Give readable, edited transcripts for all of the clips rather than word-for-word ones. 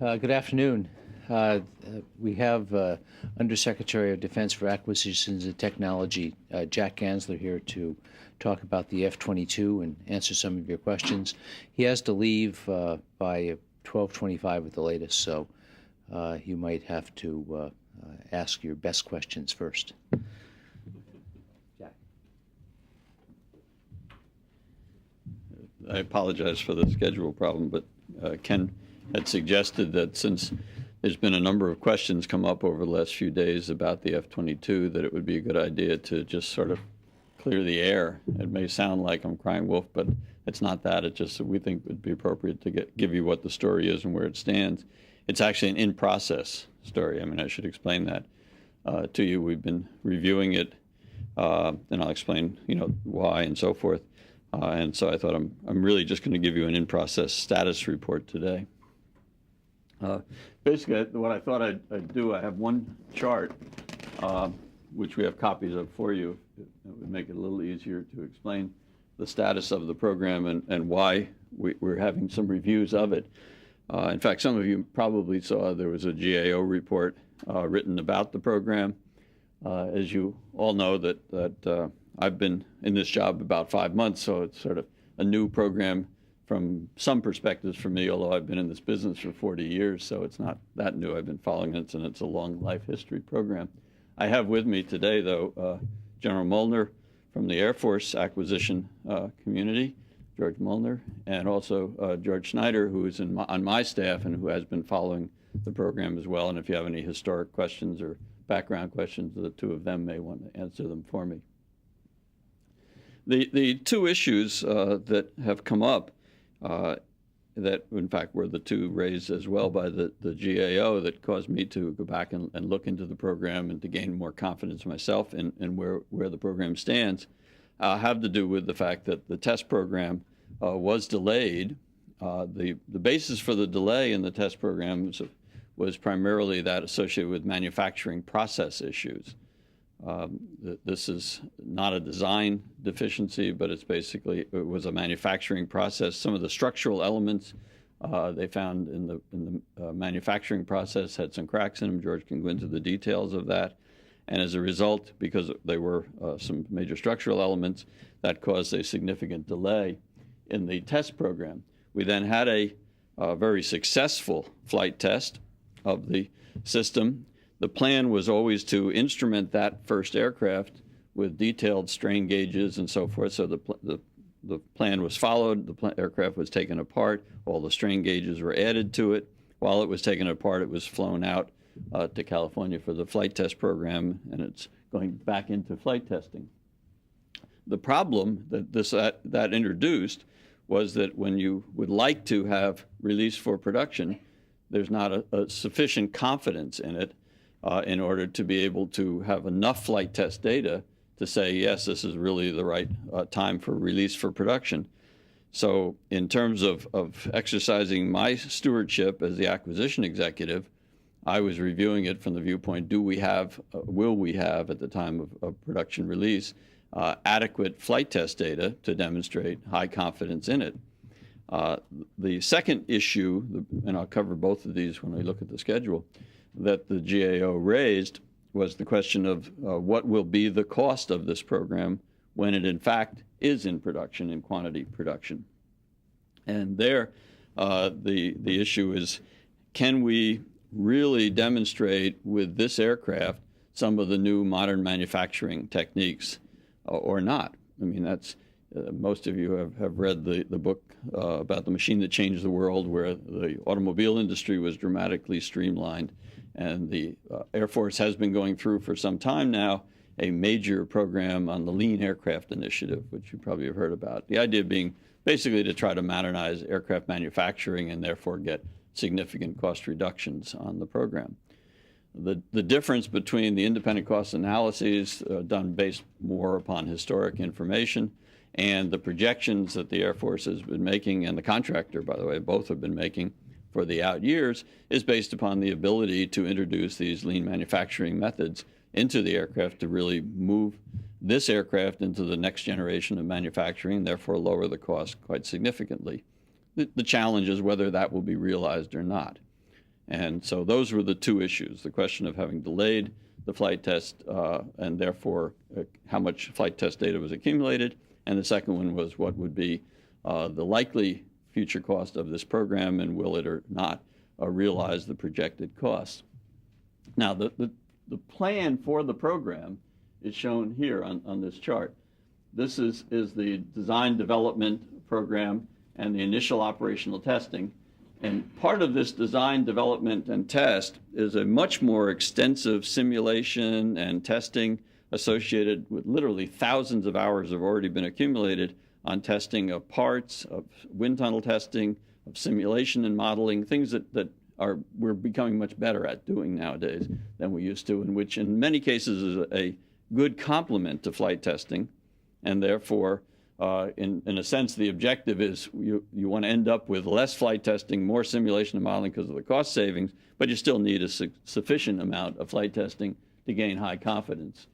Good afternoon. We have Undersecretary of Defense for Acquisitions and Technology, Jacques Gansler, here to talk about the F-22 and answer some of your questions. He has to leave by 12:25 at the latest, so you might have to ask your best questions first. Jack. I apologize for the schedule problem, but Ken had suggested that since there's been a number of questions come up over the last few days about the F-22, that it would be a good idea to just sort of clear the air. It may sound like I'm crying wolf, but it's not that. It's just that we think it would be appropriate to give you what the story is and where it stands. It's actually an in-process story. I mean, I should explain that to you. We've been reviewing it, and I'll explain, why and so forth. And so I thought I'm really just going to give you an in-process status report today. Basically, what I thought I'd do, I have one chart, which we have copies of for you. It would make it a little easier to explain the status of the program and why we're having some reviews of it. In fact, some of you probably saw there was a GAO report written about the program. As you all know, that I've been in this job about 5 months, so it's sort of a new program from some perspectives for me, although I've been in this business for 40 years, so it's not that new. I've been following it, and it's a long life history program. I have with me today, though, General Molnar from the Air Force acquisition community, George Molnar, and also George Schneider, who is on my staff and who has been following the program as well. And if you have any historic questions or background questions, the two of them may want to answer them for me. The two issues that have come up that, in fact, were the two raised as well by the GAO that caused me to go back and look into the program and to gain more confidence myself in where the program stands, have to do with the fact that the test program was delayed. The basis for the delay in the test program was primarily that associated with manufacturing process issues. This is not a design deficiency, but it was a manufacturing process. Some of the structural elements they found in the manufacturing process had some cracks in them. George can go into the details of that. And as a result, because they were some major structural elements, that caused a significant delay in the test program. We then had a very successful flight test of the system. The plan was always to instrument that first aircraft with detailed strain gauges and so forth. So the plan was followed. The aircraft was taken apart. All the strain gauges were added to it. While it was taken apart, it was flown out to California for the flight test program, and it's going back into flight testing. The problem that introduced was that when you would like to have release for production, there's not a sufficient confidence in it in order to be able to have enough flight test data to say, yes, this is really the right time for release for production. So in terms of exercising my stewardship as the acquisition executive, I was reviewing it from the viewpoint, will we have at the time of production release, adequate flight test data to demonstrate high confidence in it. The second issue, and I'll cover both of these when we look at the schedule, that the GAO raised was the question of what will be the cost of this program when it in fact is in production, in quantity production. And there, the issue is, can we really demonstrate with this aircraft some of the new modern manufacturing techniques or not? I mean, that's most of you have read the book about the machine that changed the world, where the automobile industry was dramatically streamlined. And the Air Force has been going through for some time now a major program on the Lean Aircraft Initiative, which you probably have heard about. The idea being basically to try to modernize aircraft manufacturing and therefore get significant cost reductions on the program. The difference between the independent cost analyses done based more upon historic information and the projections that the Air Force has been making, and the contractor, by the way, both have been making, for the out years is based upon the ability to introduce these lean manufacturing methods into the aircraft to really move this aircraft into the next generation of manufacturing, therefore lower the cost quite significantly. The challenge is whether that will be realized or not. And so those were the two issues, the question of having delayed the flight test and therefore how much flight test data was accumulated. And the second one was what would be the likely future cost of this program and will it or not realize the projected costs. Now, the plan for the program is shown here on this chart. This is the design development program and the initial operational testing. And part of this design, development, and test is a much more extensive simulation and testing associated with literally thousands of hours have already been accumulated on testing of parts, of wind tunnel testing, of simulation and modeling, things that we're becoming much better at doing nowadays than we used to, and which in many cases is a good complement to flight testing, and therefore in a sense, the objective is you want to end up with less flight testing, more simulation and modeling because of the cost savings, but you still need a sufficient amount of flight testing to gain high confidence.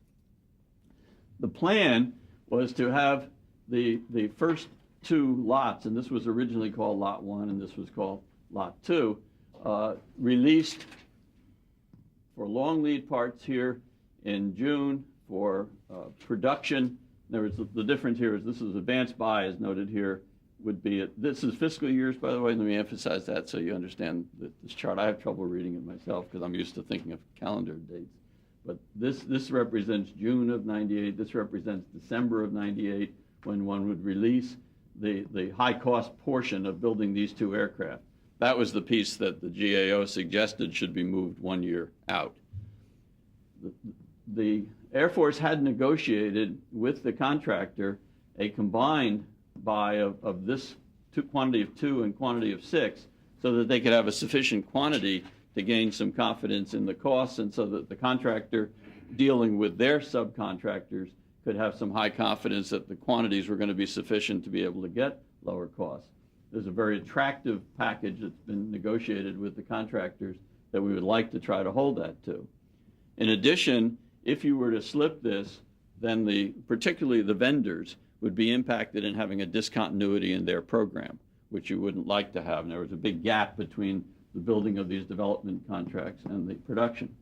The plan was to have the first two lots, and this was originally called Lot 1 and this was called Lot 2, released for long lead parts here in June for production. The difference here is this is advanced buy, as noted here, would be, this is fiscal years, by the way, let me emphasize that so you understand this chart. I have trouble reading it myself because I'm used to thinking of calendar dates. But this represents June of 98, this represents December of 98, when one would release the high-cost portion of building these two aircraft. That was the piece that the GAO suggested should be moved 1 year out. The Air Force had negotiated with the contractor a combined buy of this quantity of 2 and quantity of 6 so that they could have a sufficient quantity to gain some confidence in the costs and so that the contractor dealing with their subcontractors could have some high confidence that the quantities were going to be sufficient to be able to get lower costs. There's a very attractive package that's been negotiated with the contractors that we would like to try to hold that to. In addition, if you were to slip this, then particularly the vendors would be impacted in having a discontinuity in their program, which you wouldn't like to have. And there was a big gap between the building of these development contracts and the production.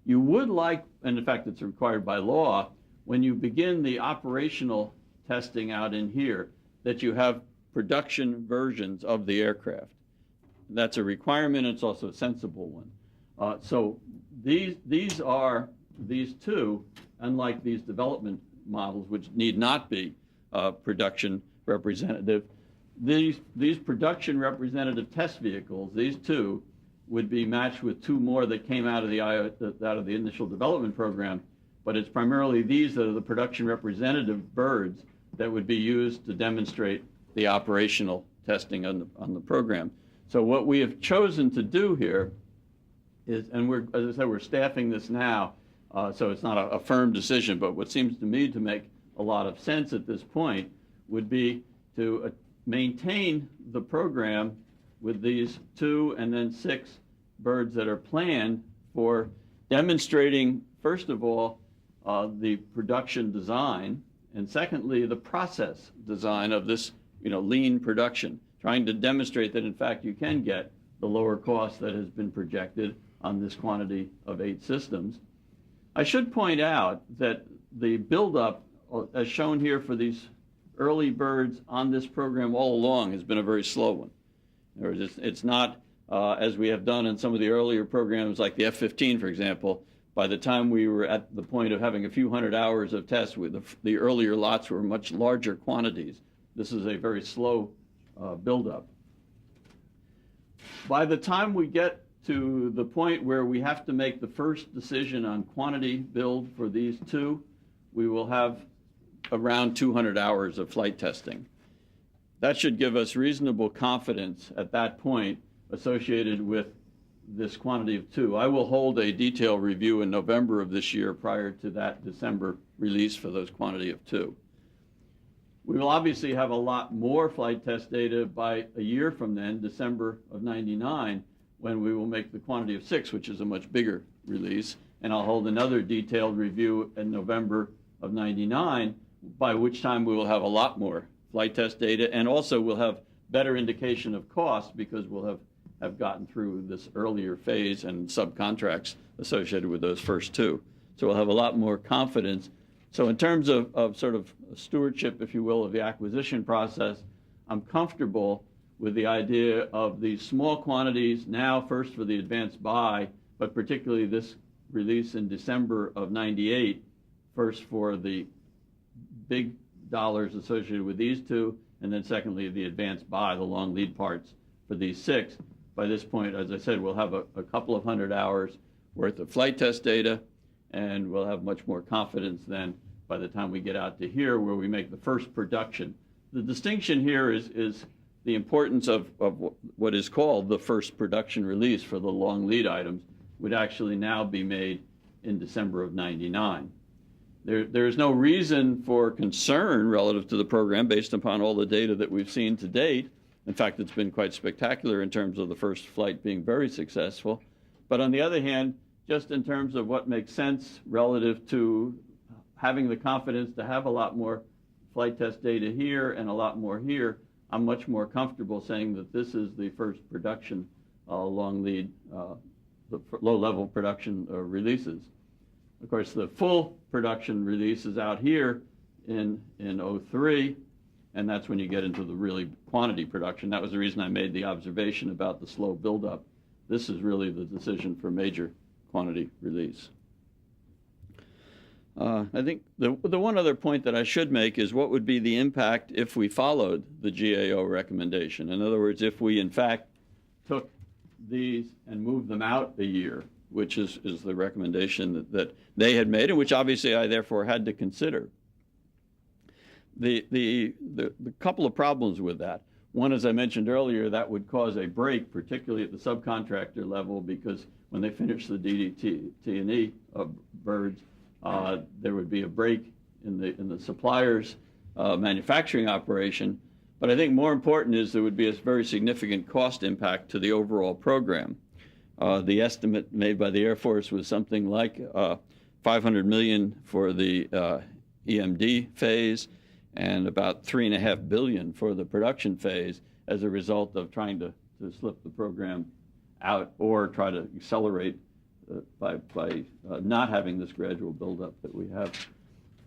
You would like, and in fact it's required by law, when you begin the operational testing out in here, that you have production versions of the aircraft. That's a requirement, it's also a sensible one. So these two, unlike these development models, which need not be production representative, these production representative test vehicles, these two, would be matched with 2 more that came out of the initial development program, but it's primarily these that are the production representative birds that would be used to demonstrate the operational testing on the program. So what we have chosen to do here is, and as I said, we're staffing this now, so it's not a firm decision, but what seems to me to make a lot of sense at this point would be to maintain the program with these 2 and then 6 birds that are planned for demonstrating, first of all, the production design, and secondly, the process design of this lean production, trying to demonstrate that in fact you can get the lower cost that has been projected on this quantity of 8 systems. I should point out that the buildup, as shown here for these early birds on this program all along, has been a very slow one. It's not, as we have done in some of the earlier programs like the F-15, for example, by the time we were at the point of having a few hundred hours of tests, the earlier lots were much larger quantities. This is a very slow buildup. By the time we get to the point where we have to make the first decision on quantity build for these 2, we will have around 200 hours of flight testing. That should give us reasonable confidence at that point associated with this quantity of 2. I will hold a detailed review in November of this year prior to that December release for those quantity of 2. We will obviously have a lot more flight test data by a year from then, December of '99, when we will make the quantity of 6, which is a much bigger release. And I'll hold another detailed review in November of '99, by which time we will have a lot more flight test data, and also we'll have better indication of cost because we'll have gotten through this earlier phase and subcontracts associated with those first 2. So we'll have a lot more confidence. So in terms of sort of stewardship, if you will, of the acquisition process, I'm comfortable with the idea of these small quantities now first for the advanced buy, but particularly this release in December of '98, first for the big dollars associated with these 2, and then secondly, the advanced buy, the long lead parts for these 6. By this point, as I said, we'll have a couple of 100 hours worth of flight test data, and we'll have much more confidence then by the time we get out to here where we make the first production. The distinction here is the importance of what is called the first production release for the long lead items would actually now be made in December of '99. There is no reason for concern relative to the program based upon all the data that we've seen to date. In fact, it's been quite spectacular in terms of the first flight being very successful. But on the other hand, just in terms of what makes sense relative to having the confidence to have a lot more flight test data here and a lot more here, I'm much more comfortable saying that this is the first production long lead, the low-level production releases. Of course, the full production release is out here in '03, and that's when you get into the really quantity production. That was the reason I made the observation about the slow buildup. This is really the decision for major quantity release. I think the one other point that I should make is what would be the impact if we followed the GAO recommendation. In other words, if we in fact took these and moved them out a year, which is the recommendation that they had made, and which obviously I therefore had to consider. The couple of problems with that. One, as I mentioned earlier, that would cause a break, particularly at the subcontractor level, because when they finish the DD-T&E birds, there would be a break in the supplier's manufacturing operation. But I think more important is there would be a very significant cost impact to the overall program. The estimate made by the Air Force was something like $500 million for the EMD phase and about $3.5 billion for the production phase as a result of trying to slip the program out or try to accelerate by not having this gradual buildup that we have.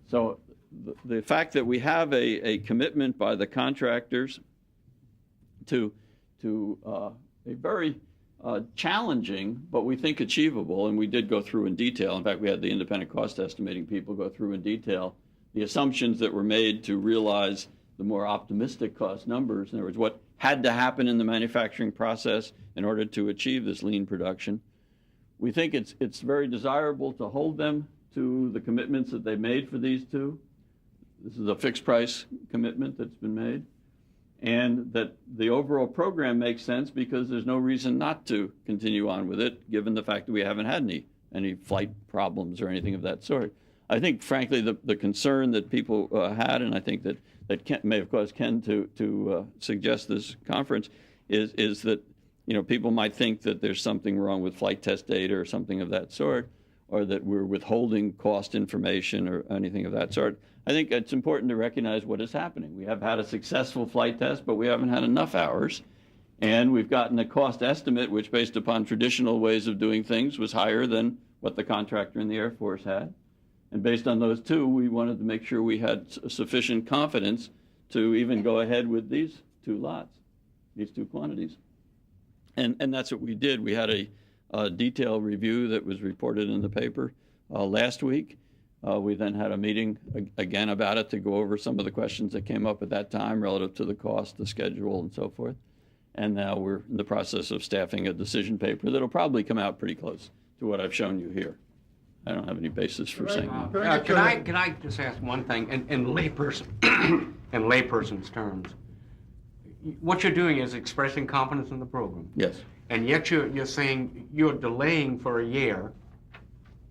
So the fact that we have a commitment by the contractors to a very challenging, but we think achievable, and we did go through in detail. In fact, we had the independent cost estimating people go through in detail the assumptions that were made to realize the more optimistic cost numbers. In other words, what had to happen in the manufacturing process in order to achieve this lean production. We think it's very desirable to hold them to the commitments that they made for these 2. This is a fixed price commitment that's been made. And that the overall program makes sense because there's no reason not to continue on with it, given the fact that we haven't had any flight problems or anything of that sort. I think, frankly, the concern that people had, and I think that Ken, may have caused Ken to suggest this conference, is that people might think that there's something wrong with flight test data or something of that sort, or that we're withholding cost information or anything of that sort. I think it's important to recognize what is happening. We have had a successful flight test, but we haven't had enough hours. And we've gotten a cost estimate, which based upon traditional ways of doing things was higher than what the contractor in the Air Force had. And based on those 2, we wanted to make sure we had sufficient confidence to even go ahead with these 2 lots, these 2 quantities. And that's what we did. We had a detailed review that was reported in the paper last week. We then had a meeting again about it to go over some of the questions that came up at that time relative to the cost, the schedule, and so forth. And now we're in the process of staffing a decision paper that'll probably come out pretty close to what I've shown you here. I don't have any basis for saying that. Can I just ask one thing in layperson's terms? What you're doing is expressing confidence in the program. Yes. And yet you're saying you're delaying for a year,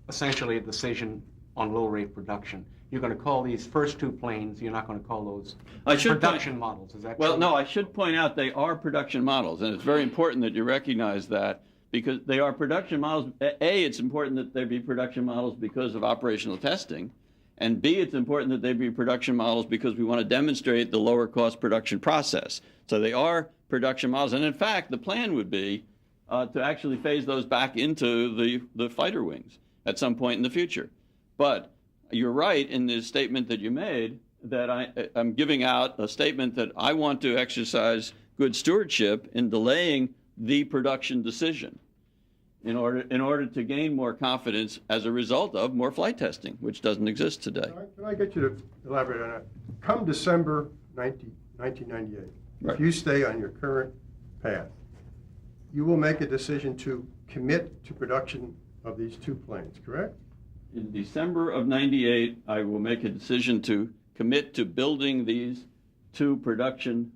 essentially a decision on low-rate production. you're going to call these first two planes, you're not going to call those I should production models. Is that Well, true? no, I should point out they are production models, and it's very important that you recognize that because they are production models. A, it's important that they be production models because of operational testing, and B, it's important that they be production models because we want to demonstrate the lower cost production process. So they are production models, and in fact, the plan would be to actually phase those back into the fighter wings at some point in the future. But you're right in the statement that you made that I'm giving out a statement that I want to exercise good stewardship in delaying the production decision in order to gain more confidence as a result of more flight testing, which doesn't exist today. Can I get you to elaborate on that? Come December 1998, Right. if you stay on your current path, you will make a decision to commit to production of these two planes, correct? In December of '98, I will make a decision to commit to building these two production,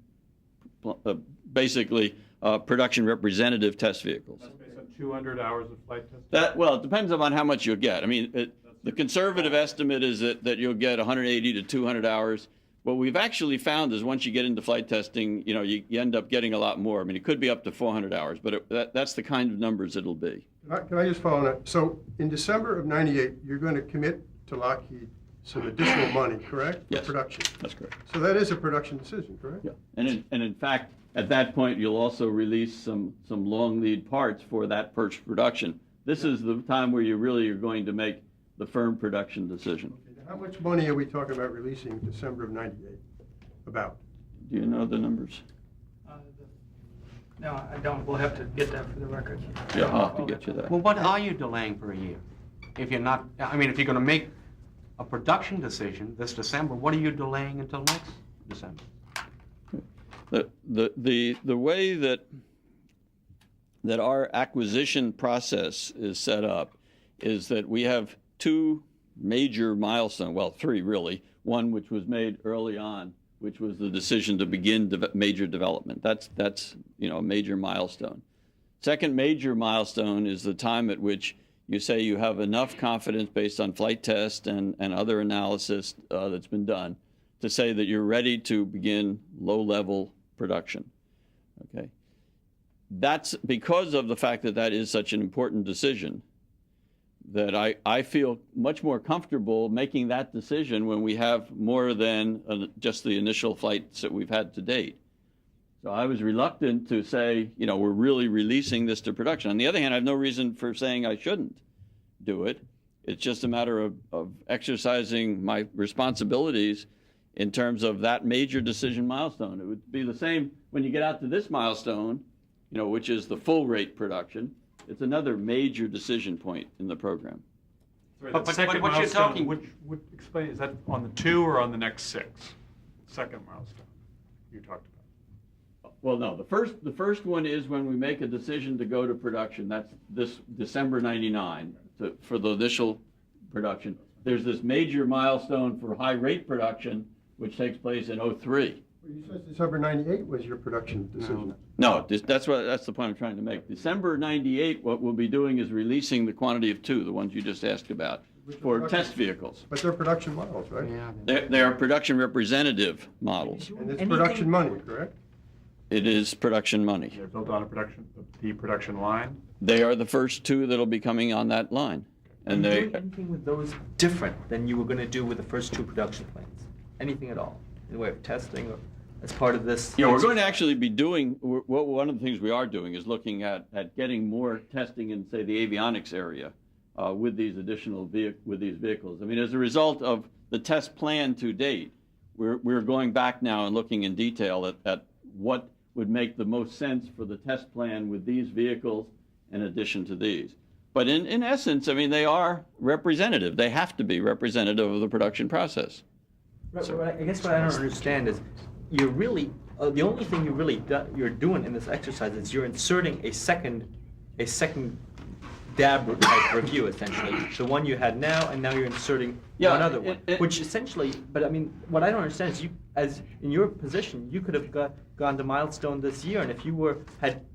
production representative test vehicles. That's based on 200 hours of flight testing? Well, it depends upon how much you'll get. I mean, the conservative estimate is that you'll get 180 to 200 hours. What we've actually found is once you get into flight testing, you end up getting a lot more. I mean, it could be up to 400 hours, but that's the kind of numbers it'll be. Can I just follow on that? So in December of 98, you're going to commit to Lockheed some additional money, correct? Yes. For production. That's correct. So that is a production decision, correct? Yeah. And in fact, at that point, you'll also release some long lead parts for that first production. This is the time where you really are going to make the firm production decision. Okay, now how much money are we talking about releasing in December of 98? About? Do you know the numbers? No, I don't. We'll have to get that for the record. Yeah, I'll have to get you that. Well, what are you delaying for a year? If you're not, I mean, if you're going to make a production decision this December, what are you delaying until next December? The way that our acquisition process is set up is that we have two major milestones, well, three really. One which was made early on, which was the decision to begin major development. That's a major milestone. Second major milestone is the time at which you say you have enough confidence based on flight test and other analysis that's been done to say that you're ready to begin low-level production. Okay, that's because of the fact that that is such an important decision that I feel much more comfortable making that decision when we have more than just the initial flights that we've had to date. So I was reluctant to say, we're really releasing this to production. On the other hand, I have no reason for saying I shouldn't do it. It's just a matter of exercising my responsibilities in terms of that major decision milestone. It would be the same when you get out to this milestone, which is the full rate production. It's another major decision point in the program. Sorry, But that second what you're milestone, talking- which explain, is that on the 2 or on the next 6? Second milestone you talked about. Well, no, the first one is when we make a decision to go to production. That's this December '99 for the initial production. There's this major milestone for high rate production, which takes place in '03. You said December 98 was your production decision. No, that's the point I'm trying to make. December '98, what we'll be doing is releasing the quantity of two, the ones you just asked about, for test vehicles. But they're production models, right? Yeah. They are production representative models. And it's production money, correct? It is production money. They're built on the production line. They are the first two that'll be coming on that line. And Are you they, doing anything with those different than you were going to do with the first two production planes? Anything at all in the way of testing or as part of this? we're going to actually be doing, one of the things we are doing is looking at getting more testing in, say, the avionics area with these additional vehicles. I mean, as a result of the test plan to date, we're going back now and looking in detail at what would make the most sense for the test plan with these vehicles in addition to these. But in essence, I mean, they are representative. They have to be representative of the production process. I guess what I don't understand is you're really the only thing you're doing in this exercise is you're inserting a second DAB type review, essentially. The one you had now, and now you're inserting Yeah, another one, which essentially, but I mean, what I don't understand is as in your position, you could have gone to milestone this year, and if you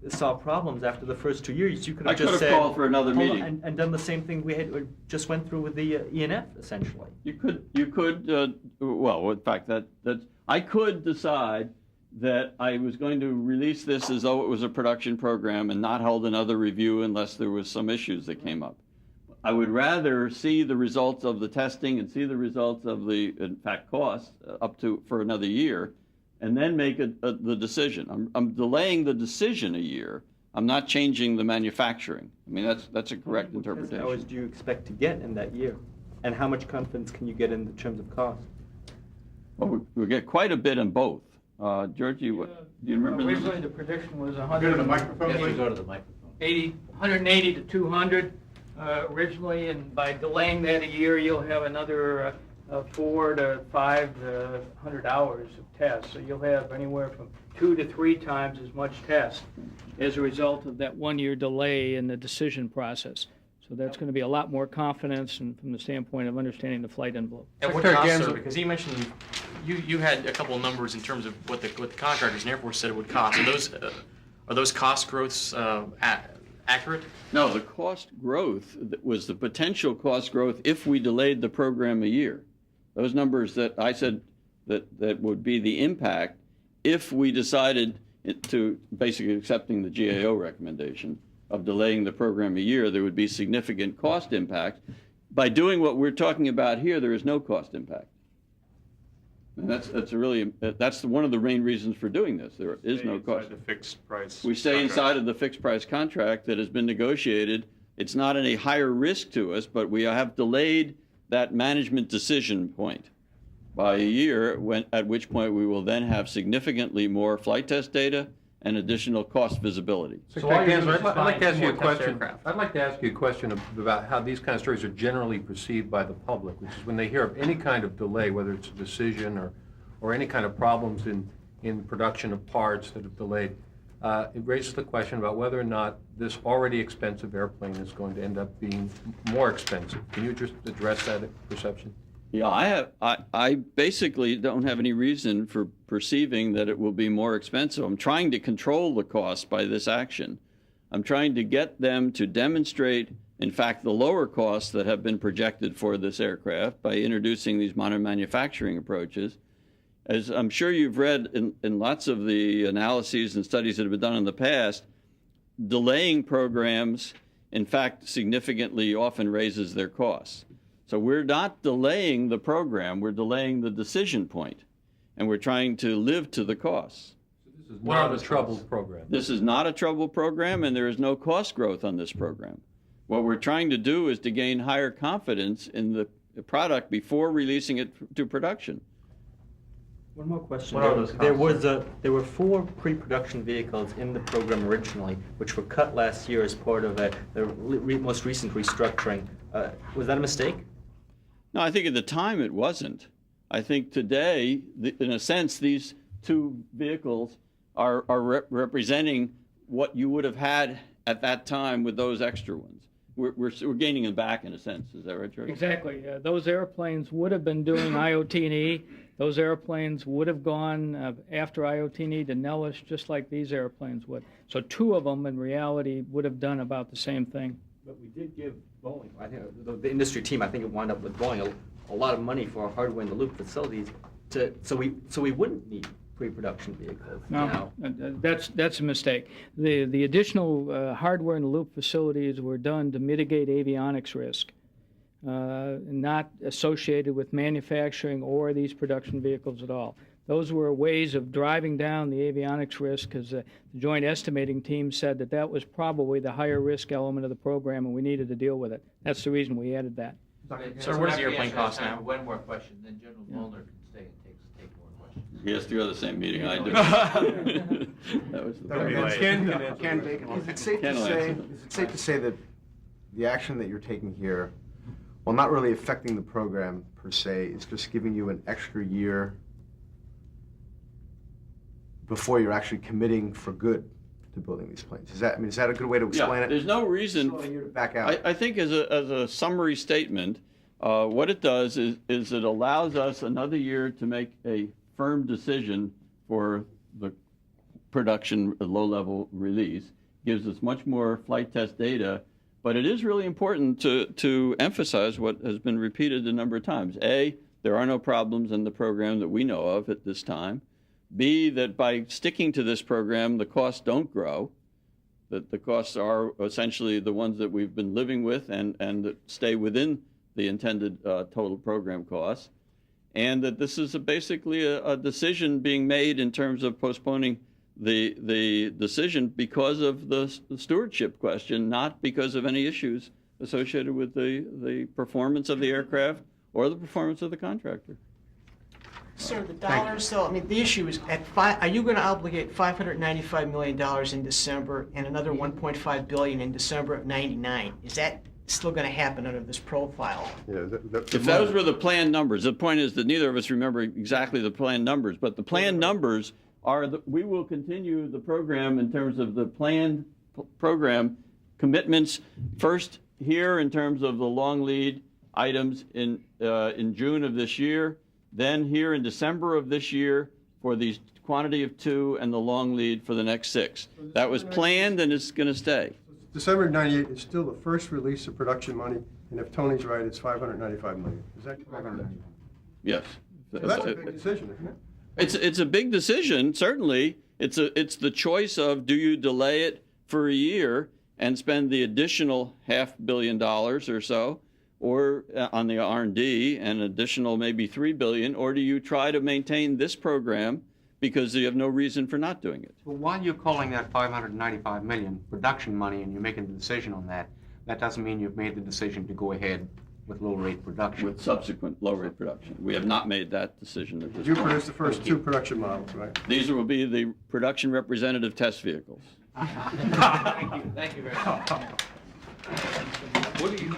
saw problems after the first 2 years, you could have just said, called for another hold on, meeting. and done the same thing we just went through with the ENF, essentially. You could, well, in fact, I could decide that I was going to release this as though it was a production program and not hold another review unless there was some issues that came up. I would rather see the results of the testing and see the results of the, in fact, costs for another year, and then make the decision. I'm delaying the decision a year. I'm not changing the manufacturing. I mean, that's a correct interpretation. How much hours do you expect to get in that year? And how much confidence can you get in terms of cost? Well, we get quite a bit in both. George, do you remember? Originally, the prediction was Go to the microphone, Yes, you please. go to the microphone. 180 to 200 originally, and by delaying that a year, you'll have another 4 to 500 hours of tests. So you'll have anywhere from 2 to 3 times as much test as a result of that 1-year delay in the decision process. So that's going to be a lot more confidence and from the standpoint of understanding the flight envelope. At what Secretary cost, sir? Gansler. Because he mentioned you had a couple of numbers in terms of what the contractors and Air Force said it would cost. Are those cost growths accurate? No, the cost growth was the potential cost growth if we delayed the program a year. Those numbers that I said that would be the impact if we decided to basically accepting the GAO recommendation of delaying the program a year, there would be significant cost impact. By doing what we're talking about here, there is no cost impact. And that's one of the main reasons for doing this. There is no cost. Inside the fixed price. We stay contract. inside of the fixed price contract that has been negotiated. It's not any higher risk to us, but we have delayed that management decision point by a year, at which point we will then have significantly more flight test data and additional cost visibility. Secretary Gansler, I'd like to ask you a more test question. aircraft. I'd like to ask you a question about how these kind of stories are generally perceived by the public, which is when they hear of any kind of delay, whether it's a decision or any kind of problems in production of parts that have delayed, it raises the question about whether or not this already expensive airplane is going to end up being more expensive. Can you just address that perception? Yeah, I basically don't have any reason for perceiving that it will be more expensive. I'm trying to control the cost by this action. I'm trying to get them to demonstrate, in fact, the lower costs that have been projected for this aircraft by introducing these modern manufacturing approaches. As I'm sure you've read in lots of the analyses and studies that have been done in the past, delaying programs, in fact, significantly often raises their costs. So we're not delaying the program, we're delaying the decision point, and we're trying to live to the costs. This is not a troubled program. This is not a troubled program, and there is no cost growth on this program. What we're trying to do is to gain higher confidence in the product before releasing it to production. One more question. What are those There were 4 pre-production vehicles in the program originally, which were cut last year as part of the most recent restructuring. Was that a mistake? No, I think at the time it wasn't. I think today, in a sense, these 2 vehicles are representing what you would have had at that time with those extra ones. We're gaining them back in a sense. Is that right, Charlie? Exactly. Those airplanes would have been doing IOT&E. Those airplanes would have gone after IOT&E to Nellis, just like these airplanes would. So 2 of them, in reality, would have done about the same thing. But we did give Boeing, I think the industry team, I think it wound up with Boeing a lot of money for our hardware-in-the-loop facilities, so we wouldn't need pre-production vehicles now. No, that's a mistake. The additional hardware-in-the-loop facilities were done to mitigate avionics risk, not associated with manufacturing or these production vehicles at all. Those were ways of driving down the avionics risk because the joint estimating team said that was probably the higher risk element of the program and we needed to deal with it. That's the reason we added that. Sir, what does the airplane cost now? One more question, then General Molnar can stay and take more questions. He has to go to the same meeting I do. That was the That'll be problem. late. Is it safe Ken to will say? answer. Is it safe to say that the action that you're taking here, while not really affecting the program per se, is just giving you an extra year before you're actually committing for good to building these planes. Is that a good way to explain Yeah, it? there's no reason. Slowing you to back out. I think as a summary statement, what it does is it allows us another year to make a firm decision for the production low-level release, gives us much more flight test data, but it is really important to emphasize what has been repeated a number of times. A, there are no problems in the program that we know of at this time. B, that by sticking to this program, the costs don't grow, that the costs are essentially the ones that we've been living with and that stay within the intended total program costs, and that this is basically a decision being made in terms of postponing the decision because of the stewardship question, not because of any issues associated with the performance of the aircraft or the performance of the contractor. Sir, the dollars, though, I mean, the issue is, are you going to obligate $595 million in December and another $1.5 billion in December of '99? Is that still going to happen under this profile? Yeah, If those were the planned numbers, the point is that neither of us remember exactly the planned numbers, but the planned numbers are that we will continue the program in terms of the planned program commitments. First, here in terms of the long lead items in June of this year, then here in December of this year for the quantity of 2 and the long lead for the next 6. That was planned and it's going to stay. December '98 is still the first release of production money, and if Tony's right, it's $595 million. Is that correct? Yes. So that's a big decision, isn't it? It's a big decision, certainly. It's the choice of, do you delay it for a year and spend the additional $500 million or so, or on the R&D, and additional maybe $3 billion, or do you try to maintain this program because you have no reason for not doing it? Well, while you're calling that $595 million production money and you're making the decision on that, that doesn't mean you've made the decision to go ahead with low-rate production. With subsequent low-rate production. We have not made that decision at this You point. produced the first 2 production models, right? These will be the production representative test vehicles. Thank you very much. What do you